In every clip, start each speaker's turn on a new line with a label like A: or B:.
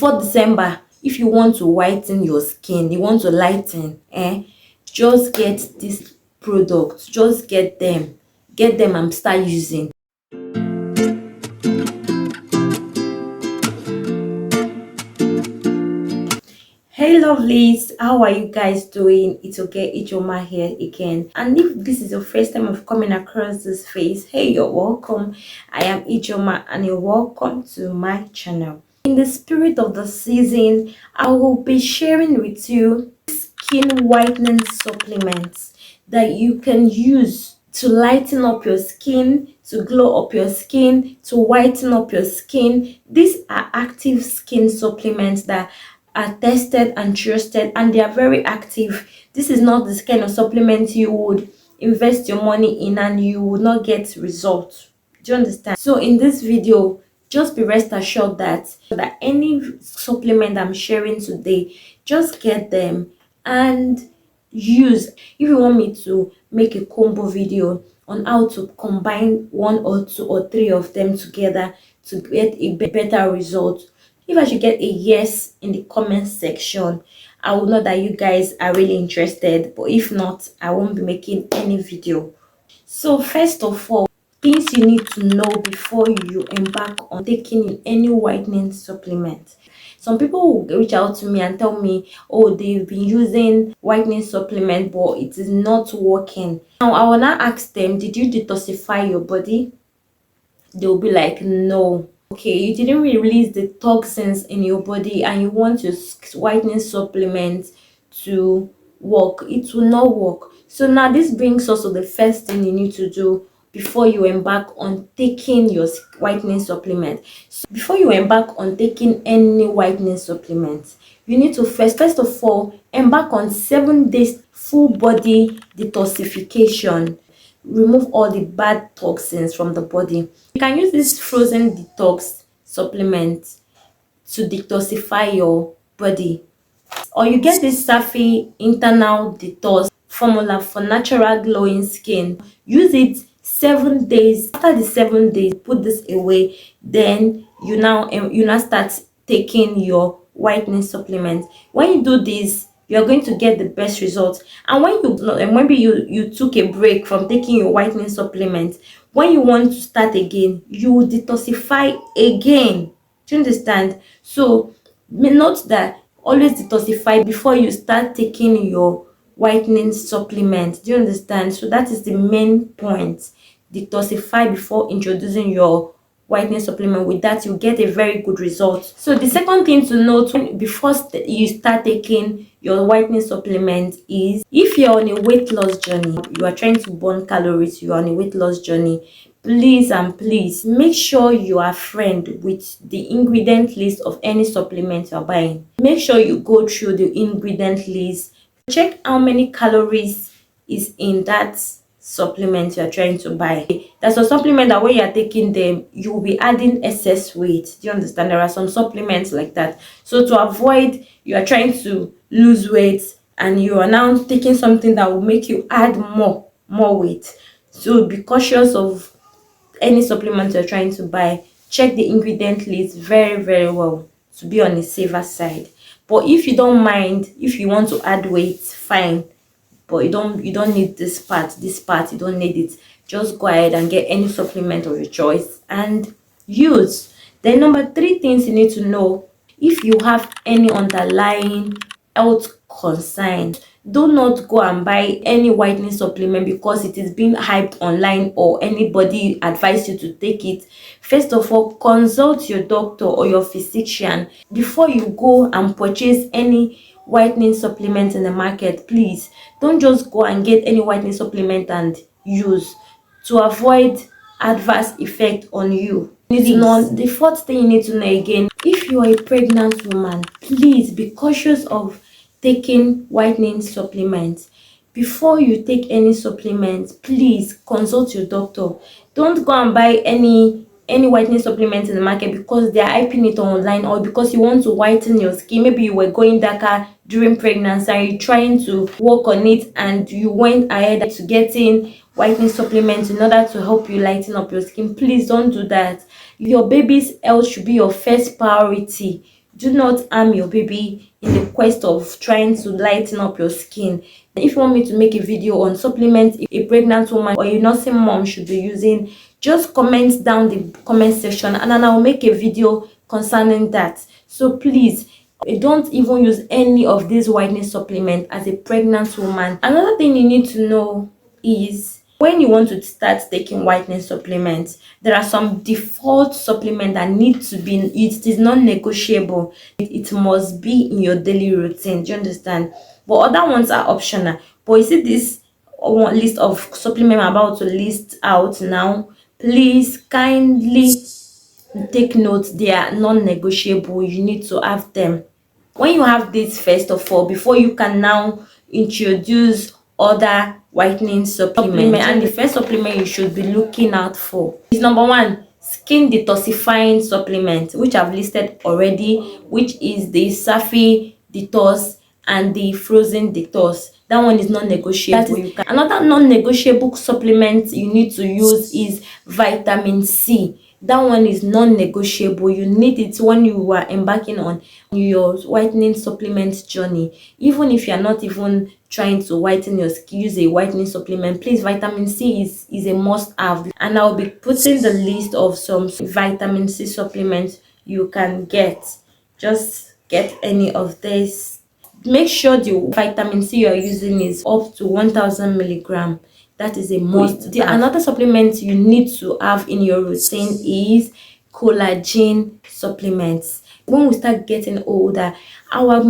A: before December, if you want to whiten your skin, you want to lighten, just get these products. Just get them and start using. Hey lovelies, how are you guys doing? It's okay, Ijoma here again. And if this is your first time of coming across this face, hey, you're welcome. I am Ijoma and you're welcome to my channel. In the spirit of the season, I will be sharing with you skin whitening supplements that you can use to lighten up your skin, to glow up your skin, to whiten up your skin. These are active skin supplements that are tested and trusted, and they are very active. This is not the kind of supplement you would invest your money in and you will not get results. Do you understand? So in this video, just be rest assured that any supplement I'm sharing today, just get them and use. If you want me to make a combo video on how to combine one or two or three of them together to get a better result, if I should get a yes in the comment section, I will know that you guys are really interested. But if not, I won't be making any video. So first of all, things you need to know before you embark on taking any whitening supplement. Some people will reach out to me and tell me, oh, they've been using whitening supplement, but it is not working. Now, I will now ask them, did you detoxify your body? They'll be like, no. Okay, you didn't release the toxins in your body and you want your whitening supplement to work. It will not work. So now this brings us to the first thing you need to do before you embark on taking your whitening supplement. So before you embark on taking any whitening supplement, you need to first of all embark on 7 days full body detoxification. Remove all the bad toxins from the body. You can use this frozen detox supplement to detoxify your body, or you get this safi internal detox formula for natural glowing skin. Use it 7 days. After the 7 days, put this away. Then you now start taking your whitening supplement. When you do this, you're going to get the best results. And when maybe you took a break from taking your whitening supplement, when you want to start again, you will detoxify again. Do you understand? So note that always detoxify before you start taking your whitening supplement. Do you understand? So that is the main point. Detoxify before introducing your whitening supplement. With that, you get a very good result. So the second thing to note before you start taking your whitening supplement is, if you're on a weight loss journey, you are trying to burn calories, you are on a weight loss journey, please and please make sure you are friend with the ingredient list of any supplement you're buying. Make sure you go through the ingredient list, check how many calories is in that supplement you are trying to buy. There's a supplement that when you are taking them, you will be adding excess weight. Do you understand? There are some supplements like that. So to avoid, you are trying to lose weight and you are now taking something that will make you add more weight. So be cautious of any supplement you're trying to buy. Check the ingredient list very well to be on the safer side. But if you don't mind, if you want to add weight, fine, but you don't need this part you don't need it. Just go ahead and get any supplement of your choice and use. Then number 3 things you need to know: if you have any underlying health concern, do not go and buy any whitening supplement because it is being hyped online or anybody advised you to take it. First of all, consult your doctor or your physician before you go and purchase any whitening supplement in the market. Please don't just go and get any whitening supplement and use, to avoid adverse effect on you. The 4th thing you need to know again: if you are a pregnant woman, please be cautious of taking whitening supplements. Before you take any supplements, please consult your doctor. Don't go and buy any whitening supplement in the market because they are hyping it online, or because you want to whiten your skin. Maybe you were going darker during pregnancy and you're trying to work on it and you went ahead to getting whitening supplements in order to help you lighten up your skin. Please don't do that. Your baby's health should be your first priority. Do not harm your baby in the quest of trying to lighten up your skin. If you want me to make a video on supplements a pregnant woman or a nursing mom should be using, just comment down the comment section and then I'll make a video concerning that. So please, don't even use any of these whitening supplements as a pregnant woman. Another thing you need to know is when you want to start taking whitening supplements, there are some default supplements that need to be, it is non-negotiable. It must be in your daily routine. Do you understand? But other ones are optional. But you see this one list of supplements I'm about to list out now, please kindly take note, they are non-negotiable. You need to have them. When you have this, first of all, before you can now introduce other whitening supplement, and the first supplement you should be looking out for is number one, skin detoxifying supplement, which I've listed already, which is the safi detox and the frozen detox. That one is non-negotiable. Another non-negotiable supplement you need to use is vitamin C. That one is non-negotiable. You need it when you are embarking on your whitening supplement journey. Even if you are not even trying to whiten your skin, use a whitening supplement, please, vitamin C is a must have. And I'll be putting the list of some vitamin C supplements you can get. Just get any of this. Make sure the vitamin C you're using is up to 1000 milligram. That is a must. Another supplement you need to have in your routine is collagen supplements. When we start getting older, our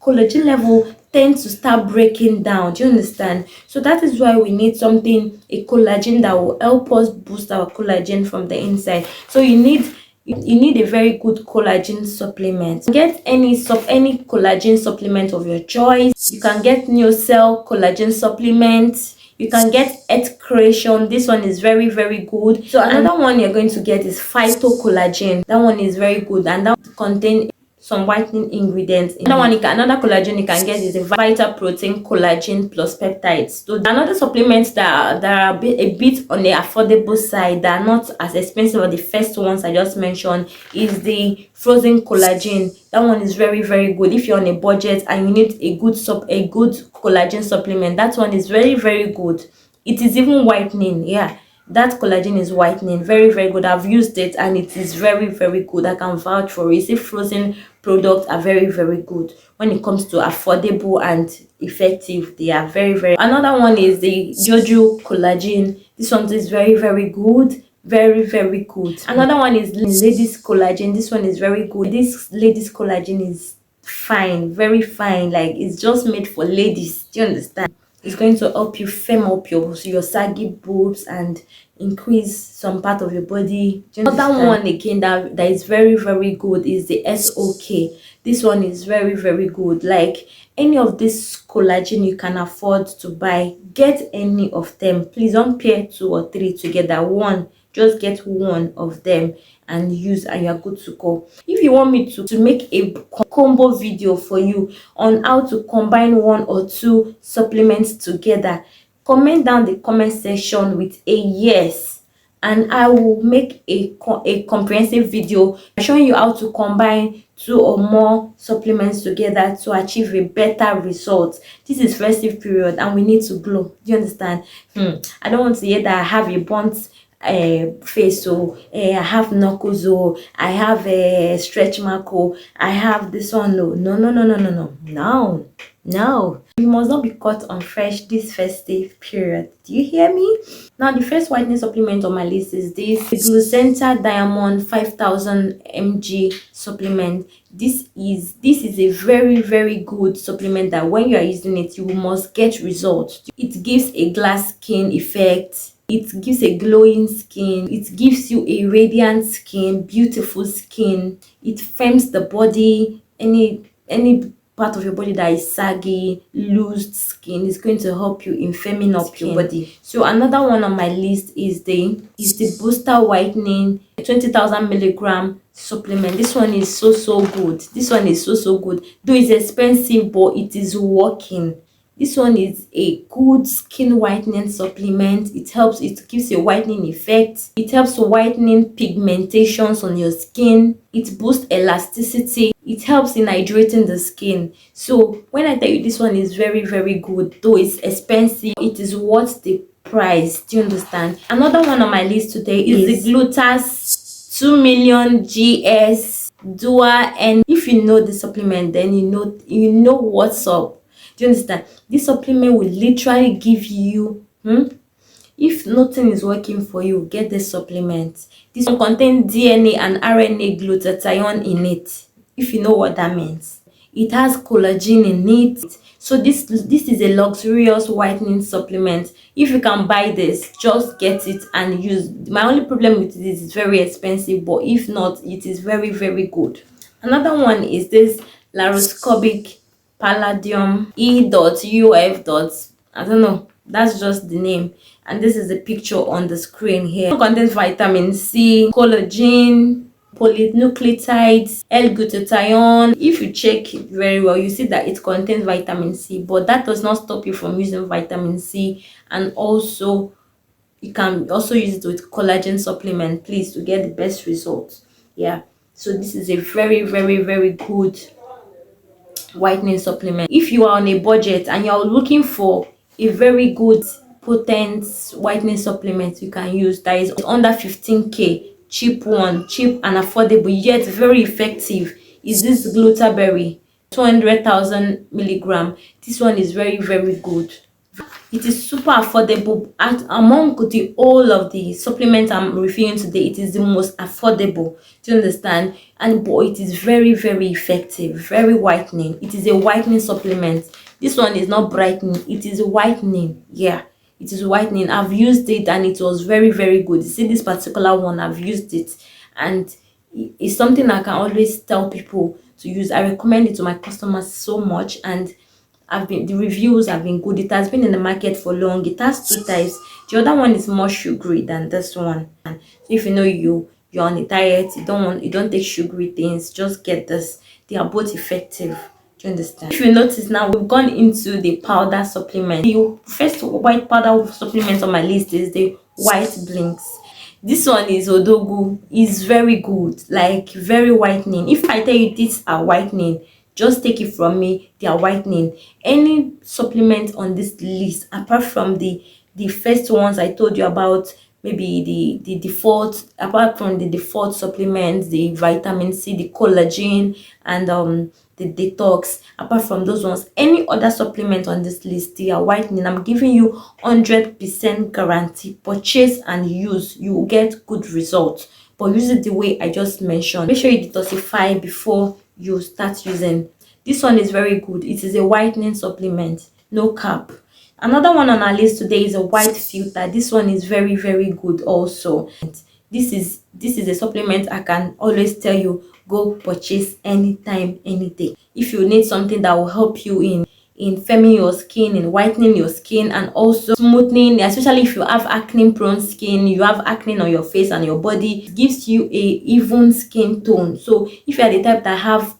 A: collagen level tends to start breaking down. Do you understand? So that is why we need something, a collagen that will help us boost our collagen from the inside. So you need a very good collagen supplement. Get any collagen supplement of your choice. You can get Cell collagen supplement. You can get Earth Creation. This one is very, very good. So another one you're going to get is phytocollagen. That one is very good, and that contains some whitening ingredients. Another collagen you can get is a Vita Protein Collagen plus peptides. So another supplements that are a bit on the affordable side, that are not as expensive as the first ones I just mentioned, is the frozen collagen. That one is very, very good if you're on a budget and you need a good collagen supplement. That one is very, very good. It is even whitening. Yeah, that collagen is whitening. Very, very good. I've used it and it is very, very good. I can vouch for it. See, frozen products are very, very good when it comes to affordable and effective. They are very, very. Another one is the Jojo collagen. This one is very, very good. Very, very good. Another one is ladies collagen. This one is very good. This ladies collagen is fine, very fine. Like, it's just made for ladies. Do you understand? It's going to help you firm up your saggy boobs and increase some part of your body. Another one again that is very, very good is the SOK. This one is very, very good. Like, any of this collagen you can afford to buy, get any of them. Please don't pair 2 or 3 together. One, just get one of them and use, and you're good to go. If you want me to make a combo video for you on how to combine 1 or 2 supplements together, comment down the comment section with a yes, and I will make a comprehensive video showing you how to combine 2 or more supplements together to achieve a better result. This is festive period and we need to glow. Do you understand? I don't want to hear that I have a burnt face, so I have knuckles, or I have a stretch mark, or I have this one. No, you must not be caught on fresh this festive period. Do you hear me? Now, the first whitening supplement on my list is this Glucenta Diamond 5000 mg supplement. This is a very, very good supplement that when you are using it, you must get results. It gives a glass skin effect. It gives a glowing skin. It gives you a radiant skin, beautiful skin. It firms the body. Any part of your body that is saggy, loose skin is going to help you in firming up your body. So another one on my list is the Booster Whitening 20,000 milligram supplement. This one is so good. This one is so good. Though it's expensive, but it is working. This one is a good skin whitening supplement. It gives a whitening effect. It helps whitening pigmentations on your skin. It boosts elasticity. It helps in hydrating the skin. So when I tell you this one is very, very good, though it's expensive, it is worth the price. Do you understand? Another one on my list today is the Glutas 2 million GS Dua. And if you know the supplement, then you know what's up. Do you understand? This supplement will literally give you if nothing is working for you, get this supplement. This one contains DNA and RNA glutathione in it, if you know what that means. It has collagen in it. So this is a luxurious whitening supplement. If you can buy this, just get it and use. My only problem with it is it's very expensive, but if not, it is very, very good. Another one is this laparoscopic palladium E.uf. I don't know, that's just the name. And this is the picture on the screen here. It contains vitamin C, collagen, polynucleotides, L-glutathione. If you check it very well, you see that it contains vitamin C, but that does not stop you from using vitamin C. And also you can also use it with collagen supplement, please, to get the best results. Yeah, so this is a very, very, very good whitening supplement. If you are on a budget and you're looking for a very good potent whitening supplement you can use that is under 15k, cheap and affordable yet very effective, is this Glutaberry 200,000 milligram. This one is very, very good. It is super affordable. Among the all of the supplements I'm reviewing today, it is the most affordable. Do you understand? And boy, it is very, very effective, very whitening. It is a whitening supplement. This one is not brightening, it is whitening. Yeah, it is whitening. I've used it and it was very, very good. You see this particular one, I've used it and it's something I can always tell people to use. I recommend it to my customers so much, and the reviews have been good. It has been in the market for long. It has two types. The other one is more sugary than this one. And so if you know you're on a diet, you don't take sugary things, just get this. They are both effective. Do you understand? If you notice now, we've gone into the powder supplement. The first white powder supplement on my list is the White Blinks. This one is Odogu. Is very good, like very whitening. If I tell you these are whitening, just take it from me, they are whitening. Any supplement on this list, apart from the first ones I told you about, maybe the default, apart from the default supplements, the vitamin C, the collagen, and the detox, apart from those ones, any other supplement on this list, they are whitening. I'm giving you 100% guarantee. Purchase and use, you will get good results, but use it the way I just mentioned. Make sure you detoxify before you start using. This one is very good. It is a whitening supplement, no cap. Another one on our list today is a white filter. This one is very, very good also. This is a supplement I can always tell you, go purchase anytime, any day. If you need something that will help you in firming your skin, in whitening your skin, and also smoothing, especially if you have acne prone skin, you have acne on your face and your body, it gives you a even skin tone. So if you are the type that have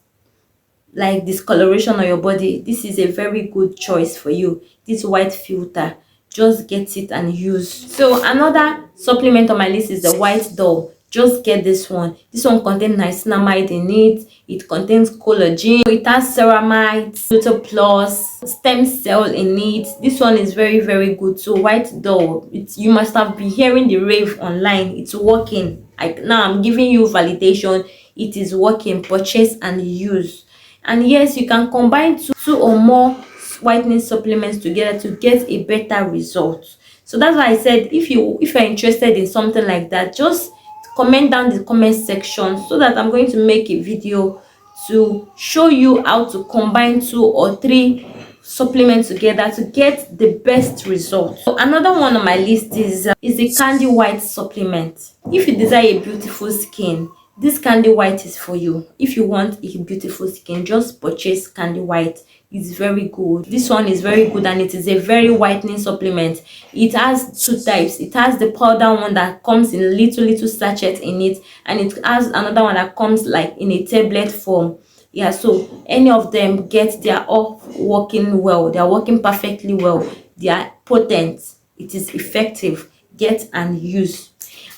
A: like discoloration on your body, this is a very good choice for you. This white filter, just get it and use. So another supplement on my list is the white doll. Just get this one. This one contains niacinamide in it. It contains collagen. It has ceramide, plus stem cell in it. This one is very, very good. So white doll, you must have been hearing the rave online. It's working. Now I'm giving you validation. It is working. Purchase and use. And yes, you can combine two or more whitening supplements together to get a better result. So that's why I said if you're interested in something like that, just comment down the comment section so that I'm going to make a video to show you how to combine 2 or 3 supplements together to get the best result. So another one on my list is the Candy White supplement. If you desire a beautiful skin, this Candy White is for you. If you want a beautiful skin, just purchase Candy White. It's very good. This one is very good and it is a very whitening supplement. It has 2 types. It has the powder one that comes in little sachet in it, and it has another one that comes like in a tablet form. Yeah, so any of them they are all working well, they are working perfectly well, they are potent, it is effective. Get and use.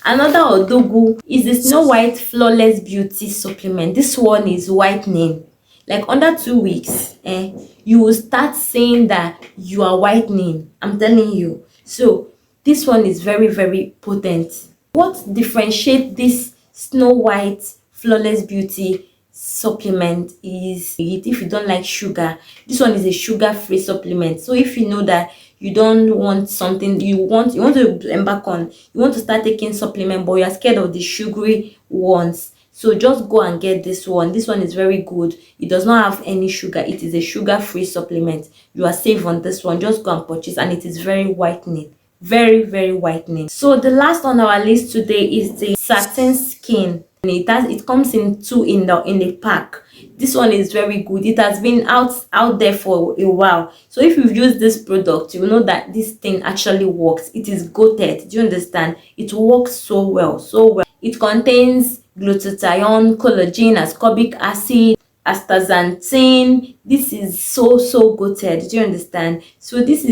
A: Another odogu is the Snow White Flawless Beauty Supplement. This one is whitening. Like under 2 weeks, you will start saying that you are whitening. I'm telling you. So this one is very, very potent. What differentiates this Snow White Flawless Beauty supplement is if you don't like sugar. This one is a sugar-free supplement. So if you know that you don't want something, you want to embark on, you want to start taking supplement, but you are scared of the sugary ones, so just go and get this one. This one is very good. It does not have any sugar. It is a sugar-free supplement. You are safe on this one. Just go and purchase, and it is very whitening. Very, very whitening. So the last on our list today is the satin skin. It comes in two in the pack. This one is very good. It has been out there for a while. So if you've used this product, you will know that this thing actually works. It is goated. Do you understand? It works so well, so well. It contains glutathione, collagen, ascorbic acid, astaxanthin. This is so goated. Do you understand? So these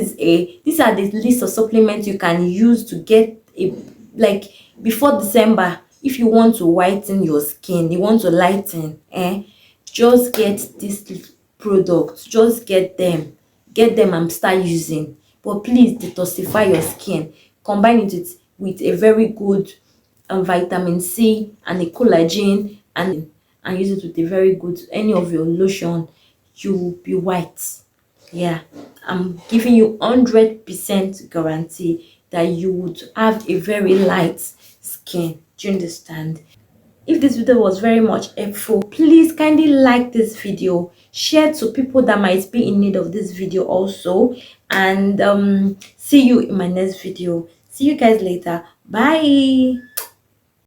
A: are the list of supplements you can use to get like before December. If you want to whiten your skin, you want to lighten, just get this product. Just get them and start using. But please detoxify your skin. Combine it with a very good vitamin C and a collagen, and use it with a very good any of your lotion. You will be white. Yeah, I'm giving you 100% guarantee that you would have a very light skin. Do you understand? If this video was very much helpful, please kindly like this video, share to people that might be in need of this video also, and see you in my next video. See you guys later. Bye.